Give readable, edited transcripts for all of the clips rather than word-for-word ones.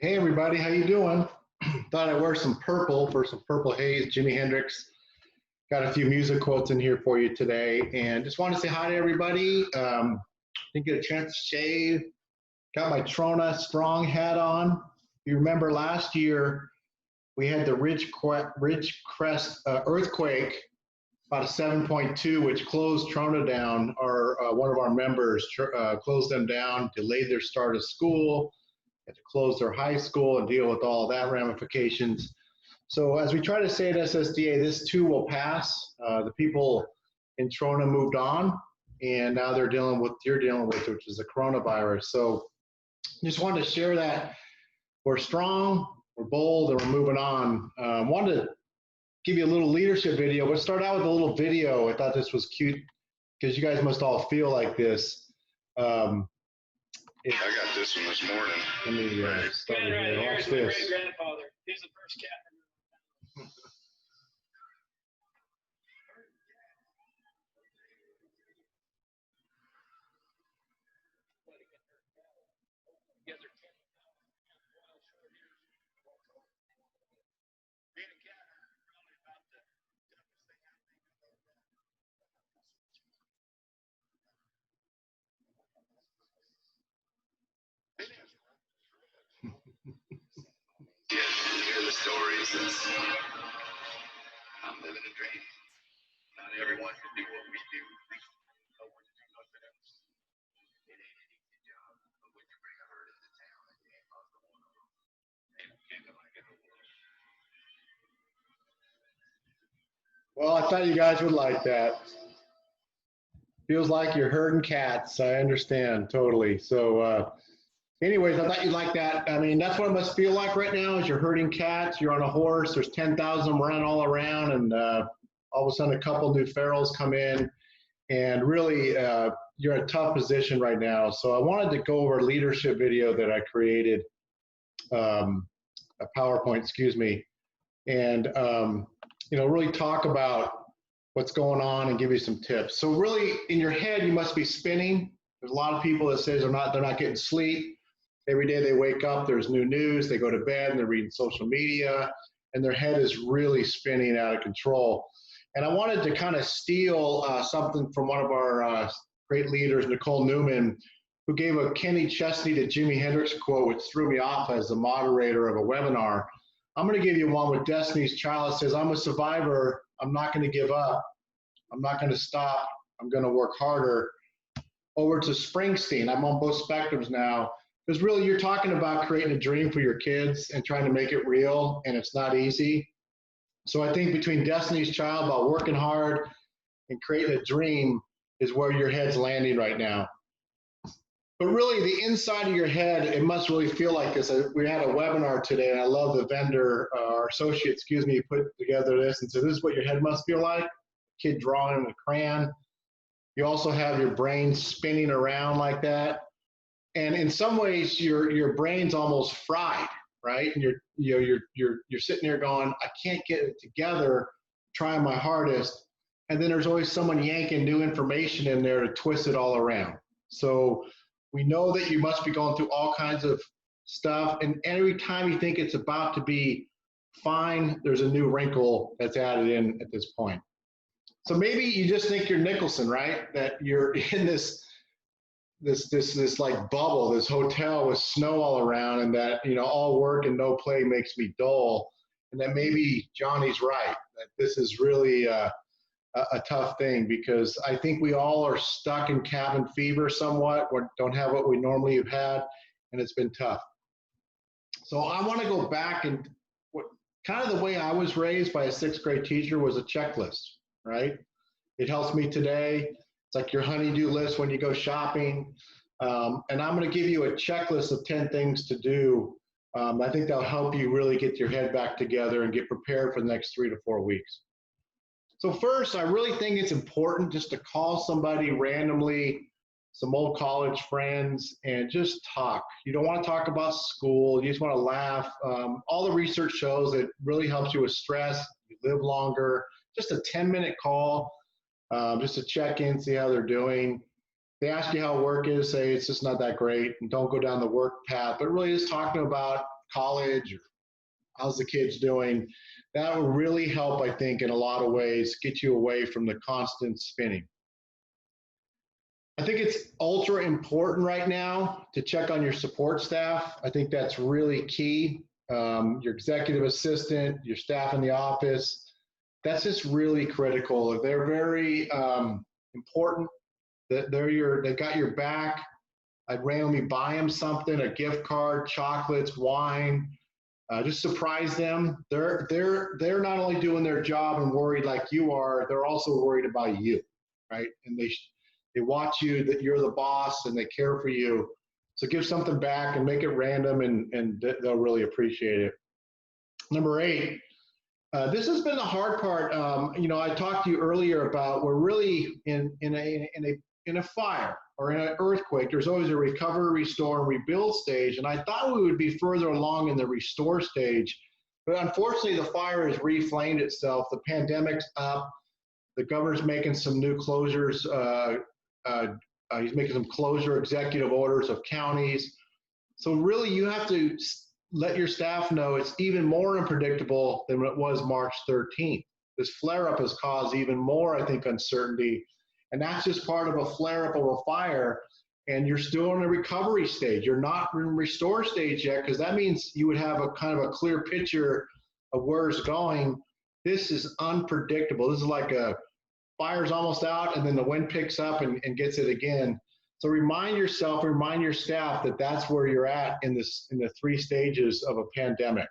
Hey everybody, how you doing? Thought I'd wear some purple for some Purple Haze, Jimi Hendrix. Got a few music quotes in here for you today, and just want to say hi to everybody. Didn't get a chance to shave. Got my Trona Strong hat on. You remember last year we had the Ridge Crest earthquake, about a 7.2, which closed Trona down. One of our members closed them down, delayed their start of school, had to close their high school and deal with all that ramifications. So as we try to say at SSDA, this too will pass. The people in Trona moved on, and now they're dealing with you're dealing with, which is the coronavirus. So just wanted to share that we're strong, we're bold, and we're moving on. Wanted to give you a little leadership video. We'll start out with a little video. I thought this was cute because you guys must all feel like this. I got this one this morning. Let me start it here. Watch this. My grandfather. He's the first cat. Yeah, you hear the stories. I'm living a dream. Not everyone can do what we do. No one can do nothing else. It ain't an easy job, but when you bring a herd into town and you ain't lost one of them, ain't nothing like it. Well, I thought you guys would like that. Feels like you're herding cats. I understand totally. So, anyways, I thought you'd like that. I mean, that's what it must feel like right now is you're herding cats. You're on a horse. There's 10,000 of them running all around, and all of a sudden a couple new ferals come in, and really you're in a tough position right now. So I wanted to go over a leadership video that I created, a PowerPoint, excuse me, and really talk about what's going on and give you some tips. So really, in your head, you must be spinning. There's a lot of people that say they're not getting sleep. Every day they wake up, there's new news. They go to bed and they're reading social media, and their head is really spinning out of control. And I wanted to kind of steal something from one of our great leaders, Nicole Newman, who gave a Kenny Chesney to Jimi Hendrix quote, which threw me off as the moderator of a webinar. I'm going to give you one with Destiny's Child. It says, "I'm a survivor. I'm not going to give up. I'm not going to stop. I'm going to work harder." Over to Springsteen. I'm on both spectrums now. Because really, you're talking about creating a dream for your kids and trying to make it real, and it's not easy. So I think between Destiny's Child about working hard and creating a dream is where your head's landing right now. But really, the inside of your head, it must really feel like this. We had a webinar today, and I love the vendor, our associate, put together this and said, this is what your head must feel like. Kid drawing with a crayon. You also have your brain spinning around like that. And in some ways, your brain's almost fried, right? And you're sitting there going, I can't get it together, trying my hardest. And then there's always someone yanking new information in there to twist it all around. So we know that you must be going through all kinds of stuff. And every time you think it's about to be fine, there's a new wrinkle that's added in at this point. So maybe you just think you're Nicholson, right? That you're in this like bubble, this hotel with snow all around, and that, all work and no play makes me dull. And that maybe Johnny's right, that this is really a tough thing, because I think we all are stuck in cabin fever somewhat, or don't have what we normally have had, and it's been tough. So I want to go back, and what kind of the way I was raised by a 6th grade teacher was a checklist, right? It helps me today. It's like your honey-do list when you go shopping. And I'm going to give you a checklist of 10 things to do. I think that'll help you really get your head back together and get prepared for the next 3 to 4 weeks. So first, I really think it's important just to call somebody randomly, some old college friends, and just talk. You don't want to talk about school. You just want to laugh. All the research shows it really helps you with stress. You live longer. Just a 10-minute call, just to check in, see how they're doing. They ask you how work is, say it's just not that great, and don't go down the work path, but really just talking about college, or how's the kids doing? That will really help, I think, in a lot of ways, get you away from the constant spinning. I think it's ultra important right now to check on your support staff. I think that's really key. Your executive assistant, your staff in the office, that's just really critical. They're very important. They got your back. I'd randomly buy them something, a gift card, chocolates, wine. Just surprise them. They're not only doing their job and worried like you are, they're also worried about you, right? And they watch you, that you're the boss, and they care for you. So give something back and make it random, and they'll really appreciate it. Number 8, this has been the hard part. I talked to you earlier about we're really in a fire or in an earthquake. There's always a recover, restore, and rebuild stage. And I thought we would be further along in the restore stage, but unfortunately the fire has reflamed itself. The pandemic's up. The governor's making some new closures. He's making some closure executive orders of counties. So really you have to let your staff know it's even more unpredictable than it was March 13th. This flare-up has caused even more, I think, uncertainty. And that's just part of a flare-up of a fire. And you're still in a recovery stage. You're not in restore stage yet, because that means you would have a kind of a clear picture of where it's going. This is unpredictable. This is like a fire's almost out, and then the wind picks up and gets it again. So remind yourself, remind your staff that that's where you're at in the 3 stages of a pandemic.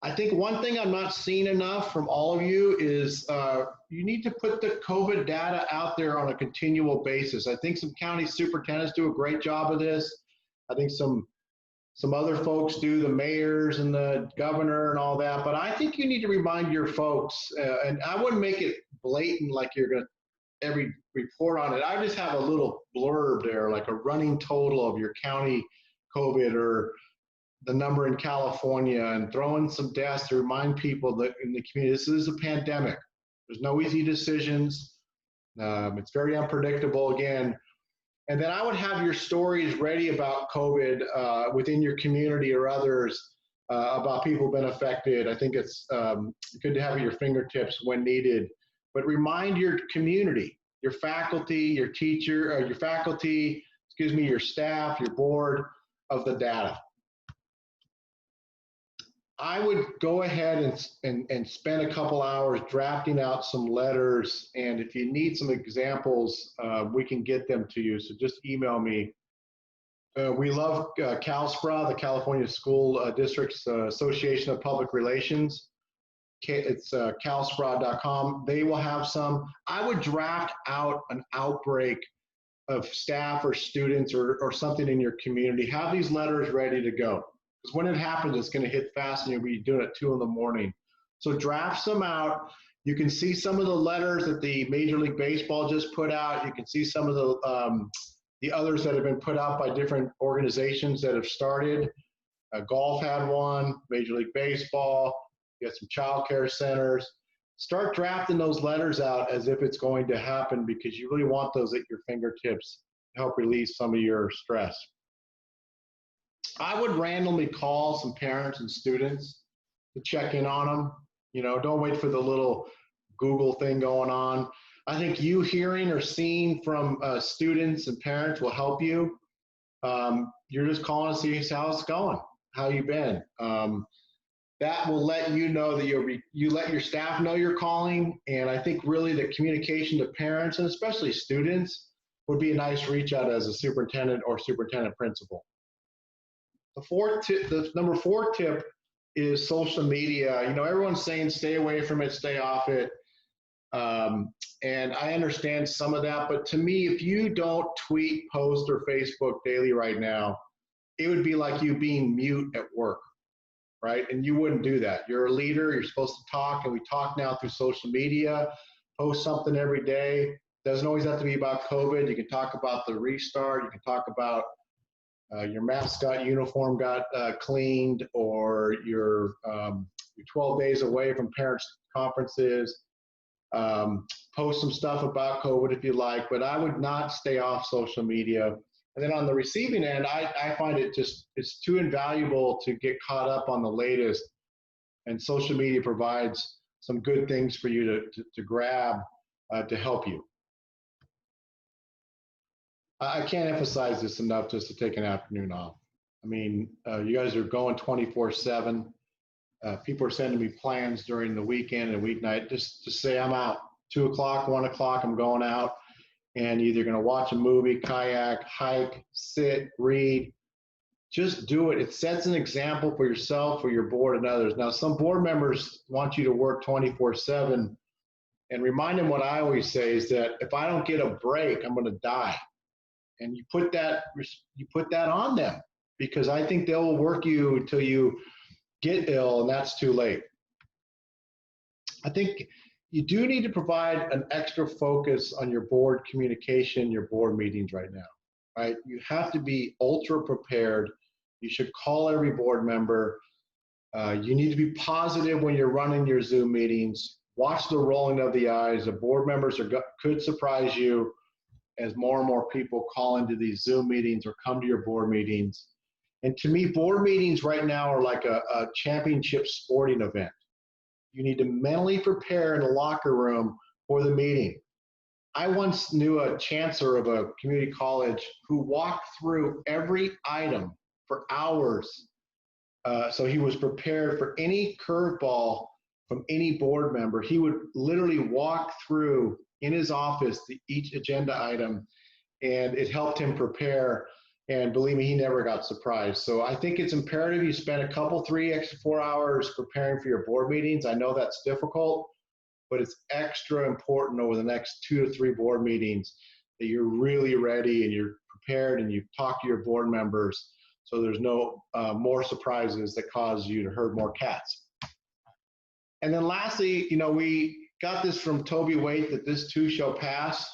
I think one thing I'm not seeing enough from all of you is you need to put the COVID data out there on a continual basis. I think some county superintendents do a great job of this. I think some other folks do, the mayors and the governor and all that, but I think you need to remind your folks, and I wouldn't make it blatant like you're going to every report on it. I just have a little blurb there, like a running total of your county COVID or the number in California, and throw in some deaths to remind people that in the community, this is a pandemic. There's no easy decisions. It's very unpredictable again. And then I would have your stories ready about COVID within your community or others about people who've been affected. I think it's good to have at your fingertips when needed. But remind your community, your faculty, your teacher, your faculty, your staff, your board of the data. I would go ahead and spend a couple hours drafting out some letters, and if you need some examples, we can get them to you, so just email me. We love CalSPRA, the California School Districts Association of Public Relations. It's calspra.com. They will have some. I would draft out an outbreak of staff or students or something in your community. Have these letters ready to go. Because when it happens, it's going to hit fast, and you'll be doing it at 2 in the morning. So draft some out. You can see some of the letters that the Major League Baseball just put out. You can see some of the others that have been put out by different organizations that have started. Golf had one, Major League Baseball. You got some child care centers. Start drafting those letters out as if it's going to happen, because you really want those at your fingertips to help release some of your stress. I would randomly call some parents and students to check in on them. Don't wait for the little Google thing going on. I think you hearing or seeing from students and parents will help you. You're just calling to see how it's going, how you been. That will let you know that you let your staff know you're calling. And I think really the communication to parents, and especially students, would be a nice reach out as a superintendent or superintendent principal. The number 4 tip is social media. Everyone's saying stay away from it, stay off it. And I understand some of that, but to me, if you don't tweet, post, or Facebook daily right now, it would be like you being mute at work, right? And you wouldn't do that. You're a leader, you're supposed to talk, and we talk now through social media. Post something every day. Doesn't always have to be about COVID. You can talk about the restart. You can talk about your mascot uniform got cleaned, or you're 12 days away from parents' conferences. Post some stuff about COVID if you like, but I would not stay off social media. And then on the receiving end, I find it's too invaluable to get caught up on the latest. And social media provides some good things for you to grab to help you. I can't emphasize this enough just to take an afternoon off. I mean, you guys are going 24/7. People are sending me plans during the weekend and weeknight. Just say I'm out 2 o'clock, 1 o'clock, I'm going out and either going to watch a movie, kayak, hike, sit, read. Just do it. It sets an example for yourself, for your board and others. Now, some board members want you to work 24/7 and remind them what I always say is that if I don't get a break, I'm going to die. And you put that on them because I think they'll work you until you get ill and that's too late. I think you do need to provide an extra focus on your board communication, your board meetings right now, right? You have to be ultra prepared. You should call every board member. You need to be positive when you're running your Zoom meetings. Watch the rolling of the eyes. The board members could surprise you as more and more people call into these Zoom meetings or come to your board meetings. And to me, board meetings right now are like a championship sporting event. You need to mentally prepare in the locker room for the meeting. I once knew a chancellor of a community college who walked through every item for hours. So he was prepared for any curveball from any board member. He would literally walk through in his office each agenda item, and it helped him prepare. And believe me, he never got surprised. So I think it's imperative you spend a couple, 3 extra 4 hours preparing for your board meetings. I know that's difficult, but it's extra important over the next 2 to 3 board meetings that you're really ready and you're prepared and you talk to your board members so there's no more surprises that cause you to herd more cats. And then lastly, you know, we got this from Toby Waite that this too shall pass.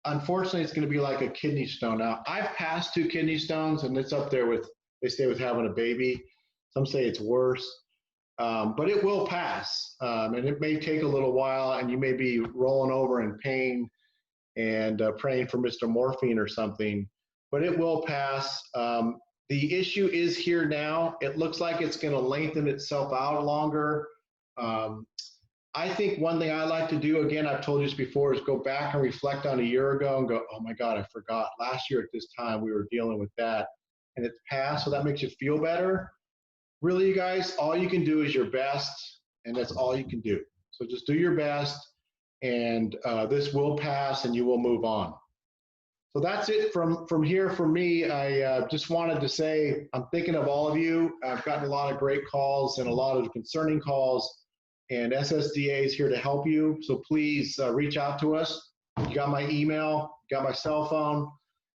Unfortunately, it's going to be like a kidney stone. Now, I've passed 2 kidney stones, and it's up there with, they say, with having a baby. Some say it's worse, but it will pass. And it may take a little while, and you may be rolling over in pain and praying for Mr. Morphine or something, but it will pass. The issue is here now. It looks like it's going to lengthen itself out longer. I think one thing I like to do, again, I've told you this before, is go back and reflect on a year ago and go, oh my God, I forgot. Last year at this time, we were dealing with that and it's passed. So that makes you feel better. Really, you guys, all you can do is your best, and that's all you can do. So just do your best, and this will pass and you will move on. So that's it from here for me. I just wanted to say I'm thinking of all of you. I've gotten a lot of great calls and a lot of concerning calls. And SSDA is here to help you. So please reach out to us. You got my email, you got my cell phone,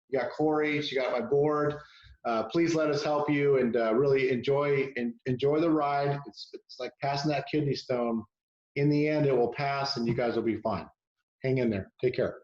you got Corey's, you got my board. Please let us help you and really enjoy the ride. It's like passing that kidney stone. In the end, it will pass and you guys will be fine. Hang in there. Take care.